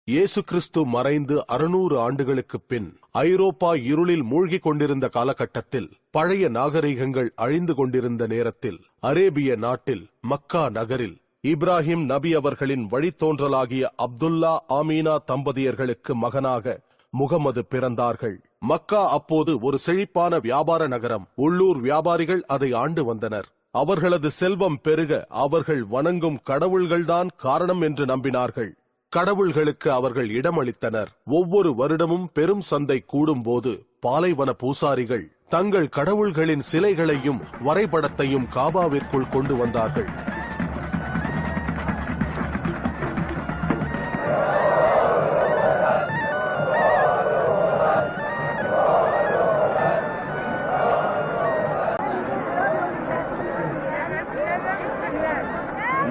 இயேசு கிறிஸ்து மறைந்து 600 ஆண்டுகளுக்குப் பின் ஐரோப்பா இருளில் மூழ்கிக் கொண்டிருந்த காலகட்டத்தில், பழைய நாகரிகங்கள் அழிந்து கொண்டிருந்த நேரத்தில், அரேபிய நாட்டில் மக்கா நகரில் இப்ராஹிம் நபி அவர்களின் வழித்தோன்றலாகிய அப்துல்லா ஆமீனா தம்பதியர்களுக்கு மகனாக முகமது பிறந்தார்கள். மக்கா அப்போது ஒரு செழிப்பான வியாபார நகரம். உள்ளூர் வியாபாரிகள் அதை ஆண்டு வந்தனர். அவர்களது செல்வம் பெருக அவர்கள் வணங்கும் கடவுள்கள்தான் காரணம் என்று நம்பினார்கள். கடவுள்களுக்கு அவர்கள் இடமளித்தனர். ஒவ்வொரு வருடமும் பெரும் சந்தை கூடும்போது பாலைவன பூசாரிகள் தங்கள் கடவுள்களின் சிலைகளையும் வரைபடத்தையும் காபாவிற்குள் கொண்டு வந்தார்கள்.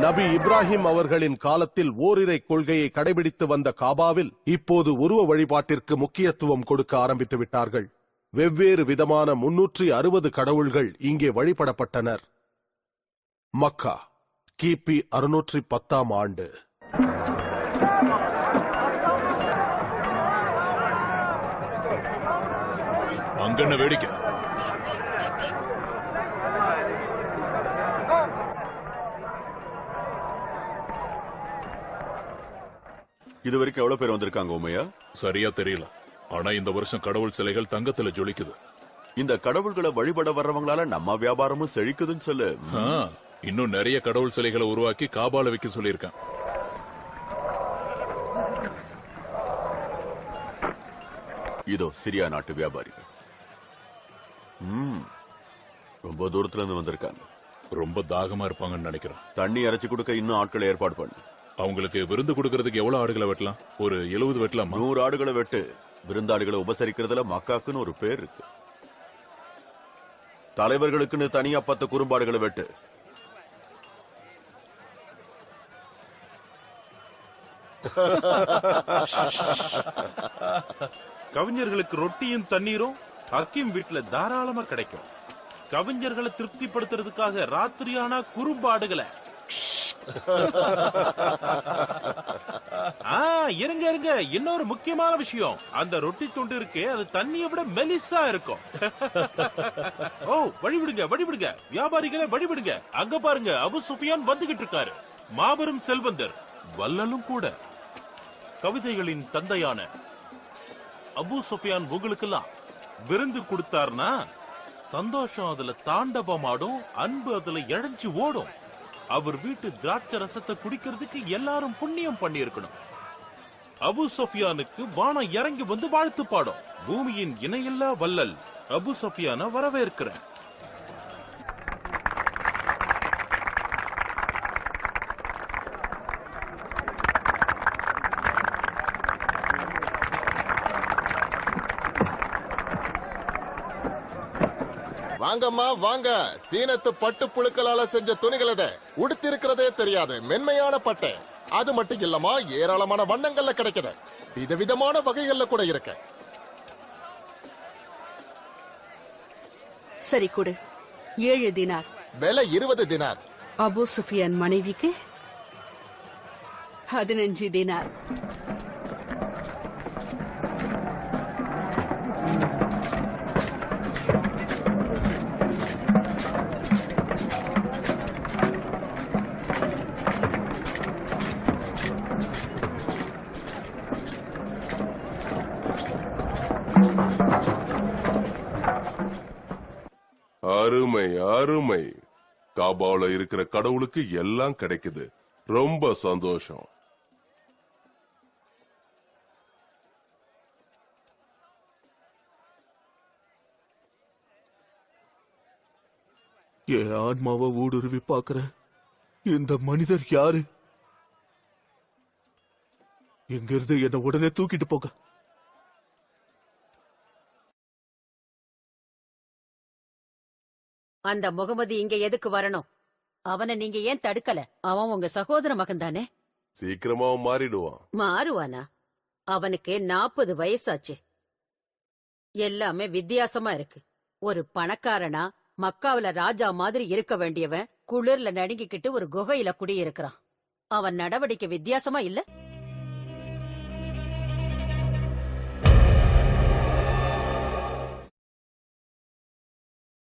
நபி இப்ராஹிம் அவர்களின் காலத்தில் ஓரிரை கொள்கையை கடைபிடித்து வந்த காபாவில் இப்போது உருவ வழிபாட்டிற்கு முக்கியத்துவம் கொடுக்க ஆரம்பித்து விட்டார்கள். வெவ்வேறு விதமான 360 கடவுள்கள் இங்கே வழிபடப்பட்டனர். மக்கா கிபி 610 ஆண்டு. அங்கன்ன வேடிக்கை. இதுவரைக்கும் எவ்வளவு பேர் வந்திருக்காங்க உமையா? சரியா தெரியல. ஆனா இந்த வருஷம் கடவுள் சிலைகள் தங்கத்துல ஜொலிக்குது. இந்த கடவுள்களை வழிபட வர்றவங்களால நம்ம வியாபாரமும் செழிக்குதுன்னு சொல்லு. இன்னும் நிறைய கடவுள் சிலைகளை உருவாக்கி காபால வைக்க சொல்லியிருக்கேன். இதோ சிரியா நாட்டு வியாபாரிகள் ரொம்ப தூரத்துல இருந்து வந்திருக்காங்க. ரொம்ப தாகமா இருப்பாங்கன்னு நினைக்கிறேன். தண்ணி இறைச்சி கொடுக்க இன்னும் ஆட்களை ஏற்பாடு பண்ணு. அவங்களுக்கு விருந்து கொடுக்கறதுக்கு எவ்வளவு ஆடுகளை வெட்டலாம்? ஒரு 70 வெட்டலாம். 100 ஆடுகளை வெட்டு. விருந்தாளிகளை உபசரிக்கிறதுல மக்காக்குன்னு ஒரு பேர் இருக்கு. தலைவர்களுக்குன்னு தனியா 10 குறும்பாடுகளை வெட்டு. கவிஞர்களுக்கு ரொட்டியும் தண்ணீரும் ஹக்கீம் வீட்டுல தாராளமா கிடைக்கும். கவிஞர்களை திருப்திப்படுத்துறதுக்காக ராத்திரியானா குறும்பாடுகளை. இருங்க இருங்க, இன்னொரு முக்கியமான விஷயம். அந்த ரொட்டி துண்டு இருக்கே, அது தண்ணியை விட மெலிசா இருக்கும். ஓ, வழிவிடுங்க வழிவிடுங்க, வியாபாரிகளே வழிவிடுங்க. அங்க பாருங்க, அபு சுஃபியான் வந்துகிட்டு இருக்காரு. மாபெரும் செல்வந்தர், வல்லலும் கூட. கவிதைகளின் தந்தையான அபு சுஃபியான் உங்களுக்கெல்லாம் விருந்து கொடுத்தார்னா சந்தோஷம் அதுல தாண்டவமாடும், அன்பு அதுல இழைஞ்சு ஓடும். அவர் வீட்டு திராட்சை ரசத்தை குடிக்கிறதுக்கு எல்லாரும் புண்ணியம் பண்ணி இருக்கணும். அபு சுஃபியானுக்கு வானம் இறங்கி வந்து வாழ்த்து பாடும். பூமியின் இணையில்லா வல்லல் அபு சுஃபியான வரவேற்கிறேன். வாங்கம்மா வாங்க. சீனத்து பட்டு புழுக்களால செஞ்ச துணிகள் உடுத்திருக்கிறதே தெரியாது. மென்மையான பட்டை. அது மட்டும் இல்லமா, ஏராளமான வண்ணங்கள்ல கிடைக்குது. விதவிதமான வகைகள்ல கூட இருக்கு. சரி கொடு. 7 தினார். விலை 20 தினார். அபு சுஃபியான் மனைவிக்கு 15 தினார். அருமை அருமை. காபால இருக்கிற கடவுளுக்கு எல்லாம் கிடைக்குது. ரொம்ப சந்தோஷம். என் ஆன்மாவை ஊடுருவி பாக்குற இந்த மனிதர் யாரு? எங்கிருந்து என்ன உடனே தூக்கிட்டு போக. அந்த முகமது இங்க எதுக்கு வரணும்? அவனை நீங்க ஏன் தடுக்கல? அவன் உங்க சகோதர மகன் தானே? சீக்கிரமா மாறிடுவான். மாறுவானா? அவனுக்கு 40 வயசாச்சு. எல்லாமே வித்தியாசமா இருக்கு. ஒரு பணக்காரனா மக்காவுல ராஜா மாதிரி இருக்க வேண்டியவன் குளிர்ல நடுங்கிக்கிட்டு ஒரு குகையில குடியிருக்கிறான். அவன் நடவடிக்கை வித்தியாசமா இல்ல?